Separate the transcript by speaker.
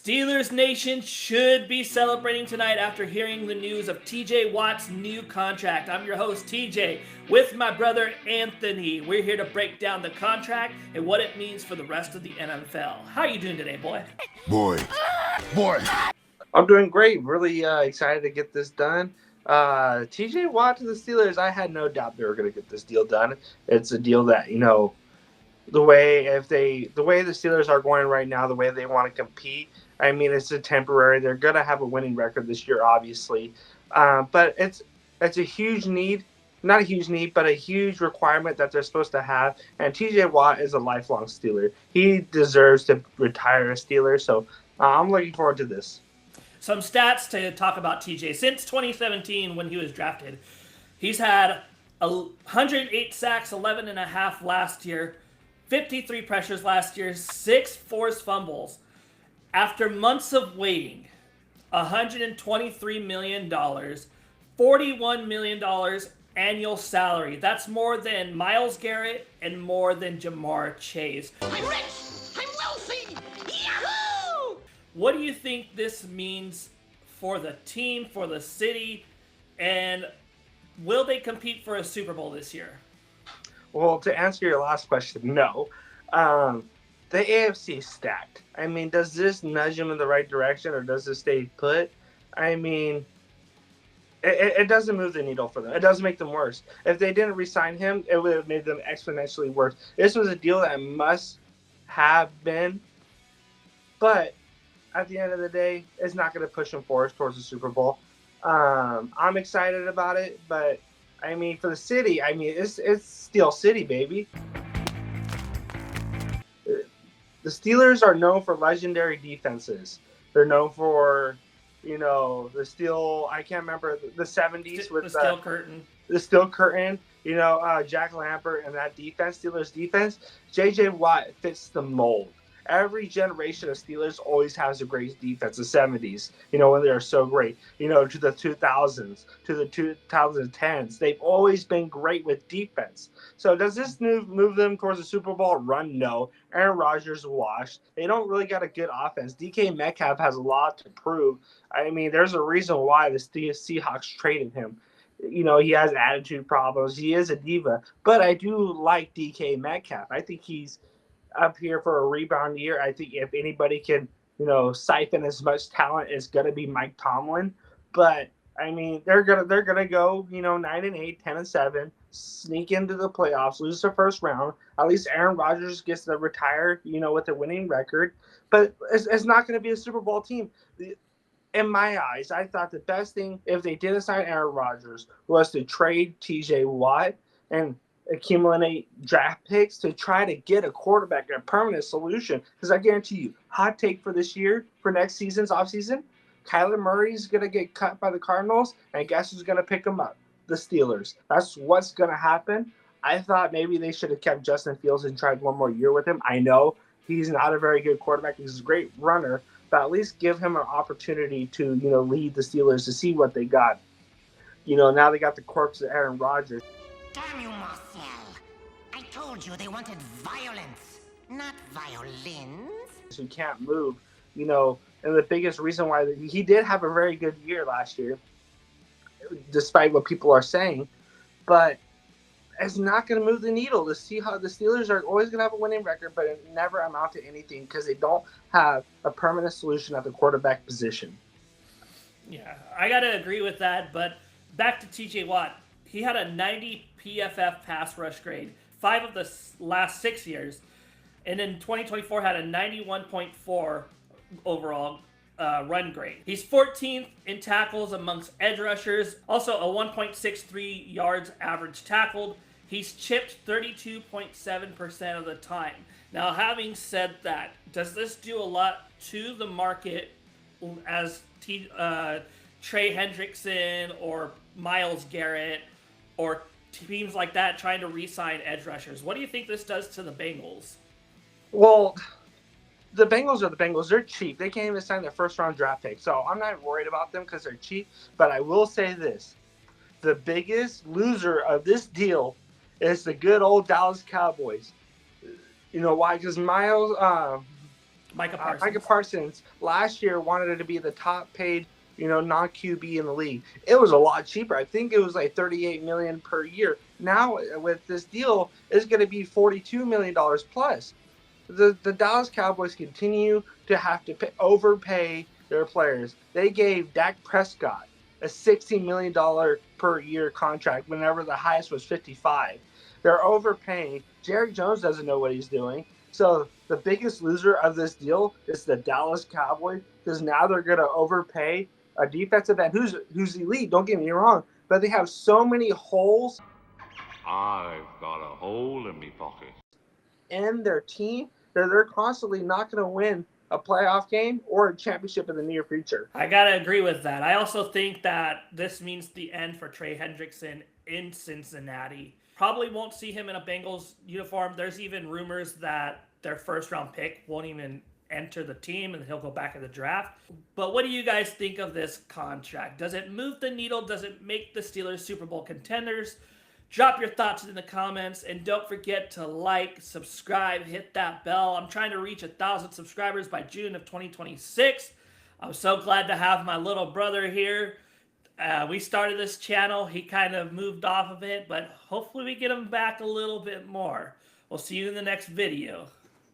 Speaker 1: Steelers Nation should be celebrating tonight after hearing the news of TJ Watt's new contract. I'm your host, TJ, with my brother Anthony. We're here to break down the contract and what it means for the rest of the NFL. How are you doing today, boy?
Speaker 2: Boy.
Speaker 3: I'm doing great. Really excited to get this done. TJ Watt to the Steelers, I had no doubt they were going to get this deal done. It's a deal that, the way the Steelers are going right now, the way they want to compete, I mean, it's a temporary. They're going to have a winning record this year, obviously. But it's a huge need. Not a huge need, but a huge requirement that they're supposed to have. And TJ Watt is a lifelong Steeler. He deserves to retire a Steeler. So I'm looking forward to this.
Speaker 1: Some stats to talk about TJ. Since 2017, when he was drafted, he's had 108 sacks, 11 and a half last year, 53 pressures last year, 6 forced fumbles. After months of waiting, $123 million, $41 million annual salary. That's more than Myles Garrett and more than Jamar Chase.
Speaker 4: I'm rich! I'm wealthy! Yahoo!
Speaker 1: What do you think this means for the team, for the city, and will they compete for a Super Bowl this year?
Speaker 3: Well, to answer your last question, no. The AFC is stacked. I mean, does this nudge them in the right direction or does it stay put? I mean, it doesn't move the needle for them. It doesn't make them worse. If they didn't re-sign him, it would have made them exponentially worse. This was a deal that must have been, but at the end of the day, it's not going to push them forward towards the Super Bowl. I'm excited about it, but I mean, for the city, I mean, it's Steel City, baby. The Steelers are known for legendary defenses. They're known for, the steel. I can't remember the 70s with
Speaker 1: the steel curtain.
Speaker 3: The steel curtain. Jack Lambert and that defense, Steelers defense. J.J. Watt fits the mold. Every generation of Steelers always has a great defense. The 70s, when they are so great. To the 2000s, to the 2010s, they've always been great with defense. So does this move them towards the Super Bowl run? No. Aaron Rodgers washed. They don't really got a good offense. DK Metcalf has a lot to prove. I mean, there's a reason why the Seahawks traded him. He has attitude problems. He is a diva. But I do like DK Metcalf. I think he's up here for a rebound year. I think if anybody can, siphon as much talent, it's gonna be Mike Tomlin. But I mean, they're gonna go, 9-8, 10-7, sneak into the playoffs, lose the first round. At least Aaron Rodgers gets to retire, with a winning record. But it's not gonna be a Super Bowl team. In my eyes, I thought the best thing if they didn't sign Aaron Rodgers was to trade TJ Watt and accumulate draft picks to try to get a quarterback, a permanent solution. Because I guarantee you, hot take for this year, for next season's offseason, Kyler Murray's going to get cut by the Cardinals, and guess who's going to pick him up? The Steelers. That's what's going to happen. I thought maybe they should have kept Justin Fields and tried one more year with him. I know he's not a very good quarterback. He's a great runner, but at least give him an opportunity to, lead the Steelers to see what they got. Now they got the corpse of Aaron Rodgers.
Speaker 4: Damn you, Marcel. I told you they wanted violence, not violins.
Speaker 3: Who can't move, and the biggest reason why he did have a very good year last year, despite what people are saying, but it's not going to move the needle. The Steelers are always going to have a winning record, but it never amount to anything because they don't have a permanent solution at the quarterback position.
Speaker 1: Yeah, I got to agree with that, but back to TJ Watt. He had a 90 PFF pass rush grade 5 of the last 6 years, and in 2024 had a 91.4 overall run grade. He's 14th in tackles amongst edge rushers, also a 1.63 yards average tackled. He's chipped 32.7% of the time. Now, having said that, does this do a lot to the market as Trey Hendrickson or Myles Garrett or teams like that trying to re-sign edge rushers? What do you think this does to the Bengals?
Speaker 3: Well, the Bengals are the Bengals. They're cheap. They can't even sign their first-round draft pick. So I'm not worried about them because they're cheap. But I will say this. The biggest loser of this deal is the good old Dallas Cowboys. You know why? Because
Speaker 1: Micah Parsons.
Speaker 3: Micah Parsons last year wanted to be the top paid, non-QB in the league. It was a lot cheaper. I think it was like $38 million per year. Now with this deal, it's going to be $42 million plus. The Dallas Cowboys continue to have to overpay their players. They gave Dak Prescott a $60 million per year contract whenever the highest was 55. They're overpaying. Jerry Jones doesn't know what he's doing. So the biggest loser of this deal is the Dallas Cowboys, because now they're going to overpay a defensive end who's elite. Don't get me wrong, but they have so many holes.
Speaker 2: I've got a hole in me pocket.
Speaker 3: And their team, they're constantly not going to win a playoff game or a championship in the near future.
Speaker 1: I gotta agree with that. I also think that this means the end for Trey Hendrickson in Cincinnati. Probably won't see him in a Bengals uniform. There's even rumors that their first round pick won't even enter the team and he'll go back in the draft. But what do you guys think of this contract? Does it move the needle? Does it make the Steelers Super Bowl contenders? Drop your thoughts in the comments, and don't forget to like, subscribe, hit that bell. I'm trying to reach 1,000 subscribers by June of 2026. I'm so glad to have my little brother here. We started this channel. He kind of moved off of it, but hopefully we get him back a little bit more. We'll see you in the next video.